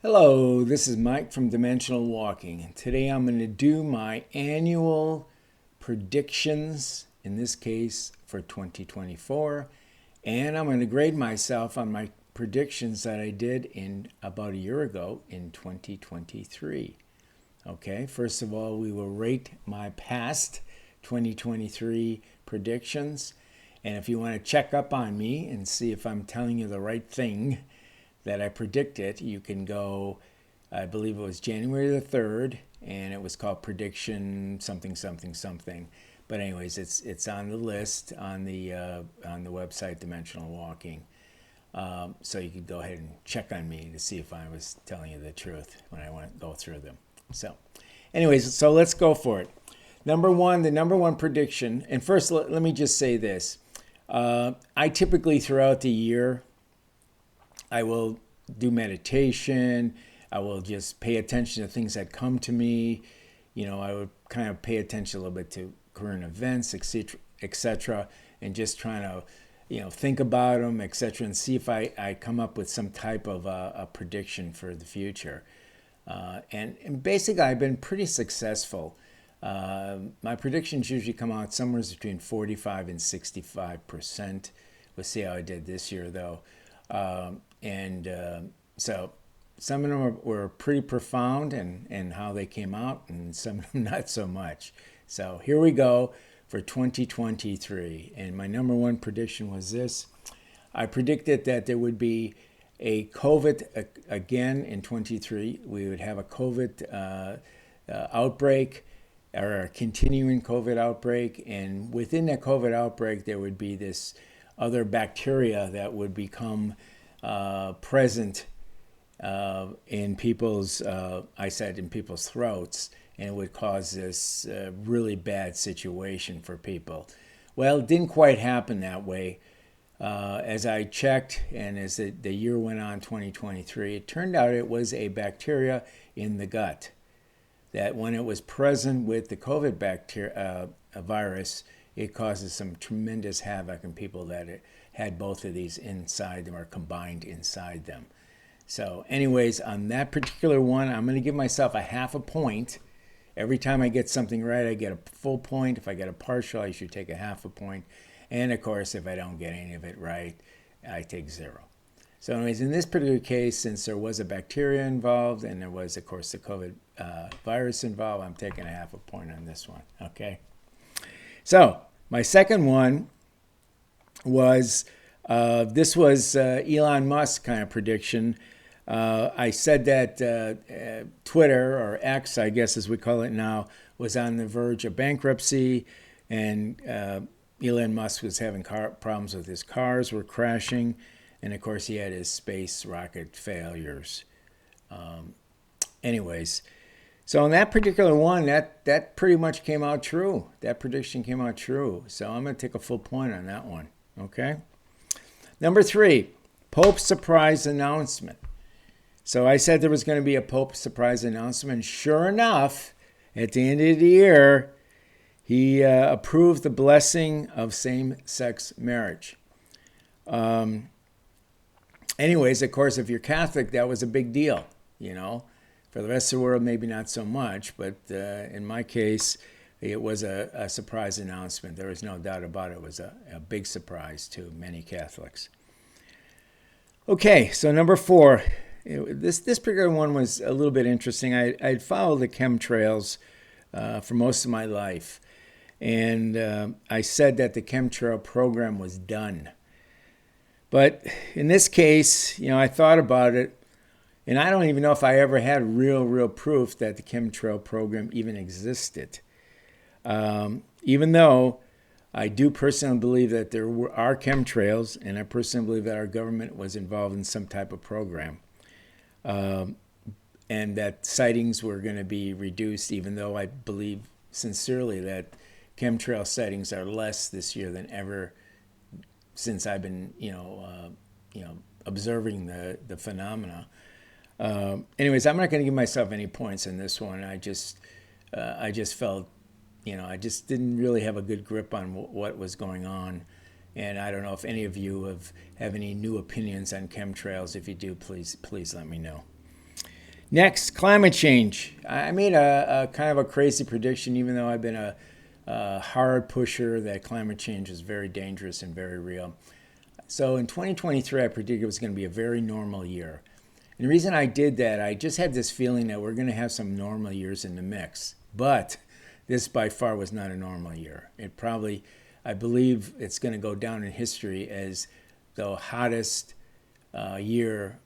Hello, this is Mike from Dimensional Walking, and today I'm going to do my annual predictions, in this case for 2024, and I'm going to grade myself on my predictions that I did in about a year ago in 2023. Okay, first of all, we will rate my past 2023 predictions, and if you want to check up on me and see if I'm telling you the right thing that I predicted, you can go, I believe it was January the 3rd, and it was called Prediction something something something. But anyways, it's on the list on the website Dimensional Walking. So you could go ahead and check on me to see if I was telling you the truth when I went go through them. So anyways, so let's go for it. The number one prediction, and first let me just say this. I typically throughout the year, I will do meditation. I will just pay attention to things that come to me. You know, I would kind of pay attention a little bit to current events, etc., and just trying to, think about them, etc., and see if I come up with some type of a prediction for the future. And basically, I've been pretty successful. My predictions usually come out somewhere between 45 and 65%. We'll see how I did this year, though. So some of them were pretty profound in how they came out, and some of them not so much. So here we go for 2023. And my number one prediction was this. I predicted that there would be a COVID again in 23. We would have a COVID outbreak, or a continuing COVID outbreak. And within that COVID outbreak, there would be this other bacteria that would become present in people's, in people's throats, and it would cause this really bad situation for people. Well, it didn't quite happen that way. As I checked, and as the year went on, 2023, it turned out it was a bacteria in the gut that when it was present with the COVID virus, it causes some tremendous havoc in people that had both of these inside them or combined inside them. So anyways, on that particular one, I'm going to give myself a half a point. Every time I get something right, I get a full point. If I get a partial, I should take a half a point. And of course, if I don't get any of it right, I take 0. So anyways, in this particular case, since there was a bacteria involved and there was, of course, the COVID virus involved, I'm taking a half a point on this one. Okay. So my second one was, this was Elon Musk kind of prediction. I said that Twitter, or X, I guess as we call it now, was on the verge of bankruptcy, and Elon Musk was having problems with his cars were crashing, and of course he had his space rocket failures. Anyways, so on that particular one, that pretty much came out true. That prediction came out true. So I'm going to take a full point on that one. Okay. Number 3, Pope's surprise announcement. So I said there was going to be a Pope surprise announcement. Sure enough, at the end of the year, he approved the blessing of same-sex marriage. Anyways, of course, if you're Catholic, that was a big deal, For the rest of the world, maybe not so much, but in my case, it was a surprise announcement. There was no doubt about it. It was a big surprise to many Catholics. Okay, so number 4. This particular one was a little bit interesting. I'd followed the chemtrails for most of my life, and I said that the chemtrail program was done. But in this case, I thought about it, and I don't even know if I ever had real proof that the chemtrail program even existed. Even though I do personally believe that there are chemtrails, and I personally believe that our government was involved in some type of program. And that sightings were going to be reduced, even though I believe sincerely that chemtrail sightings are less this year than ever since I've been, observing the phenomena. Anyways, I'm not going to give myself any points in this one. I just felt, I just didn't really have a good grip on what was going on. And I don't know if any of you have any new opinions on chemtrails. If you do, please let me know. Next, climate change. I made a kind of a crazy prediction, even though I've been a hard pusher that climate change is very dangerous and very real. So in 2023, I predicted it was going to be a very normal year. And the reason I did that, I just had this feeling that we're going to have some normal years in the mix. But this by far was not a normal year. It probably, I believe it's going to go down in history as the hottest year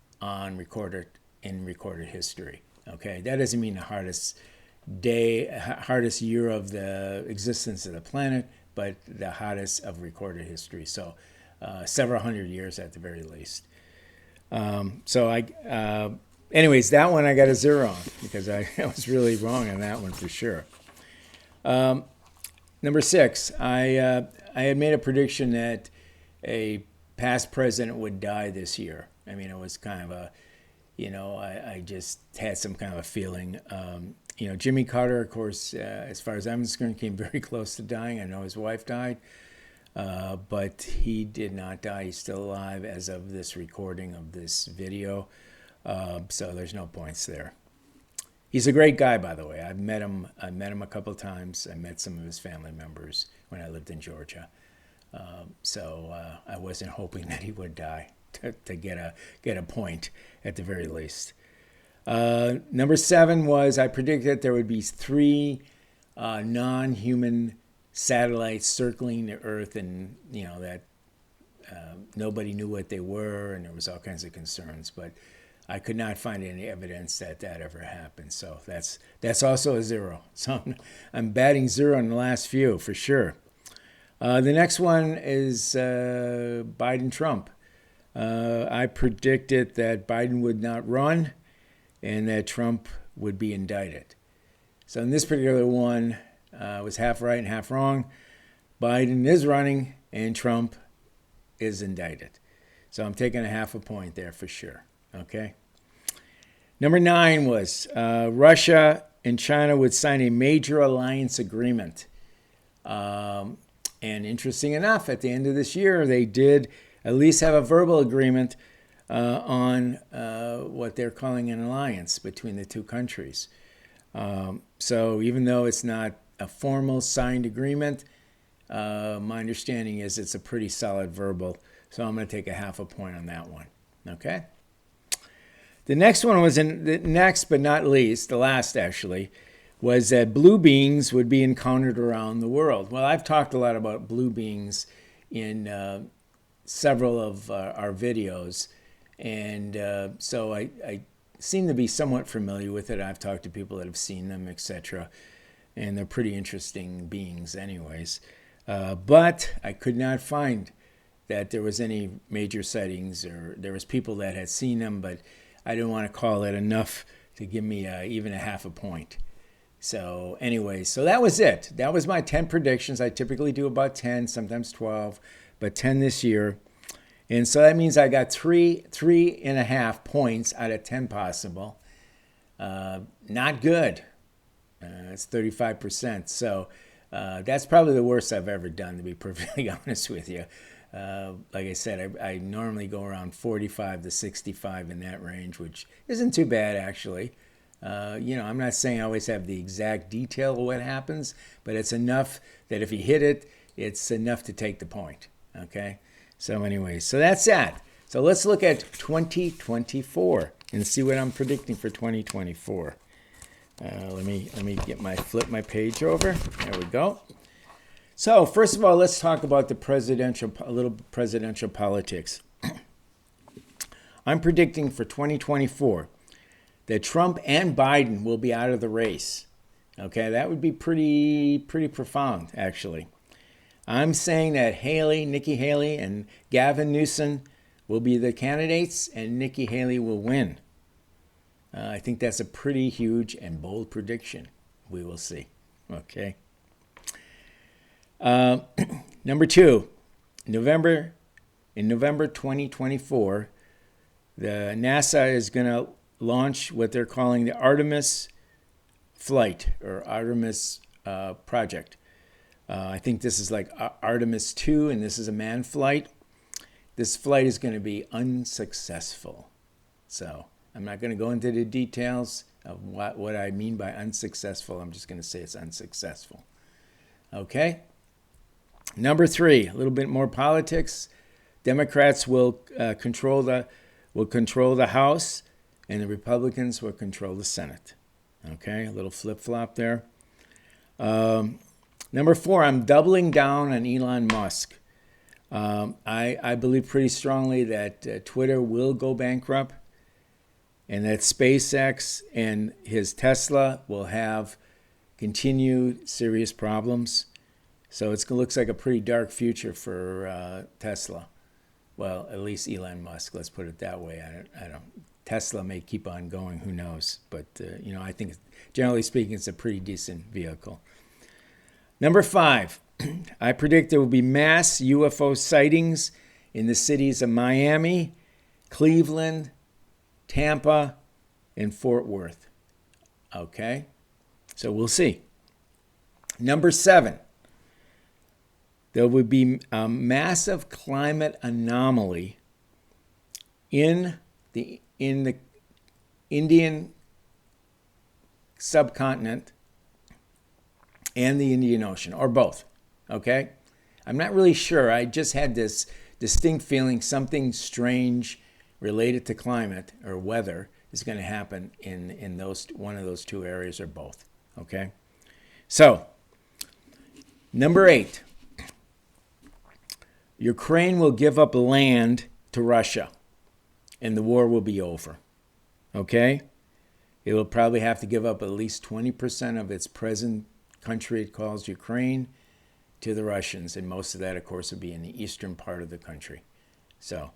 in recorded history. Okay, that doesn't mean the hardest year of the existence of the planet, but the hottest of recorded history. So several hundred years at the very least. Anyways, that one I got a 0 on because I was really wrong on that one for sure. Number 6, I had made a prediction that a past president would die this year. I mean, it was kind of a, I just had some kind of a feeling. Jimmy Carter, of course, as far as I'm concerned, came very close to dying. I know his wife died, but he did not die. He's still alive as of this recording of this video. So there's no points there. He's a great guy, by the way. I met him a couple of times. I met some of his family members when I lived in Georgia. I wasn't hoping that he would die to get a point at the very least. Number 7 was I predicted there would be 3 non-human satellites circling the Earth, and that nobody knew what they were, and there was all kinds of concerns. But I could not find any evidence that ever happened. So that's also a 0. So I'm batting 0 in the last few for sure. The next one is Biden-Trump. I predicted that Biden would not run and that Trump would be indicted. So in this particular one, I was half right and half wrong. Biden is running and Trump is indicted. So I'm taking a half a point there for sure. Okay. Number 9 was Russia and China would sign a major alliance agreement. And interesting enough, at the end of this year, they did at least have a verbal agreement on what they're calling an alliance between the two countries. So even though it's not a formal signed agreement, my understanding is it's a pretty solid verbal. So I'm going to take a half a point on that one. Okay. The next one was next but not least, the last actually, was that blue beings would be encountered around the world. Well, I've talked a lot about blue beings in several of our videos, and so I seem to be somewhat familiar with it. I've talked to people that have seen them, etc., and they're pretty interesting beings anyways. But I could not find that there was any major sightings, or there was people that had seen them, but I didn't want to call it enough to give me even a half a point. So anyway, so that was it. That was my 10 predictions. I typically do about 10, sometimes 12, but 10 this year. And so that means I got 3.5 points out of 10 possible. Not good. It's 35%. So that's probably the worst I've ever done, to be perfectly honest with you. Like I said, I normally go around 45 to 65 in that range, which isn't too bad actually. I'm not saying I always have the exact detail of what happens, but it's enough that if you hit it, it's enough to take the point. Okay. So anyway, so that's that. So let's look at 2024 and see what I'm predicting for 2024. Let me flip my page over. There we go. So first of all, let's talk about a little presidential politics. I'm predicting for 2024 that Trump and Biden will be out of the race. Okay, that would be pretty profound, actually. I'm saying that Nikki Haley, and Gavin Newsom will be the candidates, and Nikki Haley will win. I think that's a pretty huge and bold prediction. We will see. Okay. Number 2, in November 2024, the NASA is going to launch what they're calling the Artemis flight, or Artemis project. I think this is like Artemis 2, and this is a manned flight. This flight is going to be unsuccessful. So I'm not going to go into the details of what I mean by unsuccessful. I'm just going to say it's unsuccessful. Okay? Number 3, a little bit more politics. Democrats will control the House, and the Republicans will control the Senate. Okay, a little flip-flop there. Number 4, I'm doubling down on Elon Musk. I believe pretty strongly that Twitter will go bankrupt, and that SpaceX and his Tesla will have continued serious problems. So it looks like a pretty dark future for Tesla. Well, at least Elon Musk, let's put it that way. I don't. Tesla may keep on going, who knows? But, I think, generally speaking, it's a pretty decent vehicle. Number 5, I predict there will be mass UFO sightings in the cities of Miami, Cleveland, Tampa, and Fort Worth. Okay? So we'll see. Number 7, there will be a massive climate anomaly in the Indian subcontinent and the Indian Ocean, or both. Okay? I'm not really sure. I just had this distinct feeling something strange related to climate or weather is going to happen in one of those two areas or both. Okay? So, number 8. Ukraine will give up land to Russia, and the war will be over. Okay? It will probably have to give up at least 20% of its present country it calls Ukraine to the Russians, and most of that, of course, will be in the eastern part of the country. So,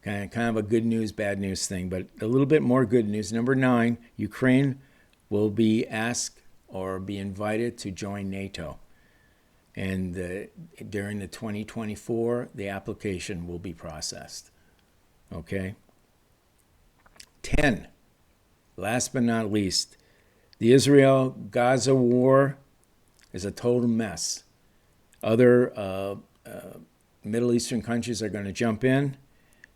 kind of a good news, bad news thing, but a little bit more good news. Number 9, Ukraine will be asked or be invited to join NATO. And during the 2024, the application will be processed. Okay? 10, last but not least, the Israel-Gaza war is a total mess. Other Middle Eastern countries are going to jump in,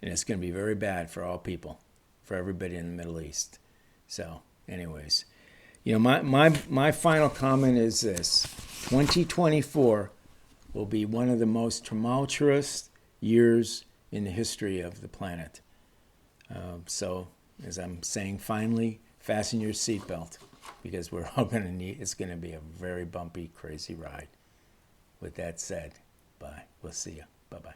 and it's going to be very bad for all people, for everybody in the Middle East. So, anyways, my final comment is this. 2024 will be one of the most tumultuous years in the history of the planet. So, as I'm saying, finally, fasten your seatbelt, because we're all going to it's going to be a very bumpy, crazy ride. With that said, bye. We'll see you. Bye-bye.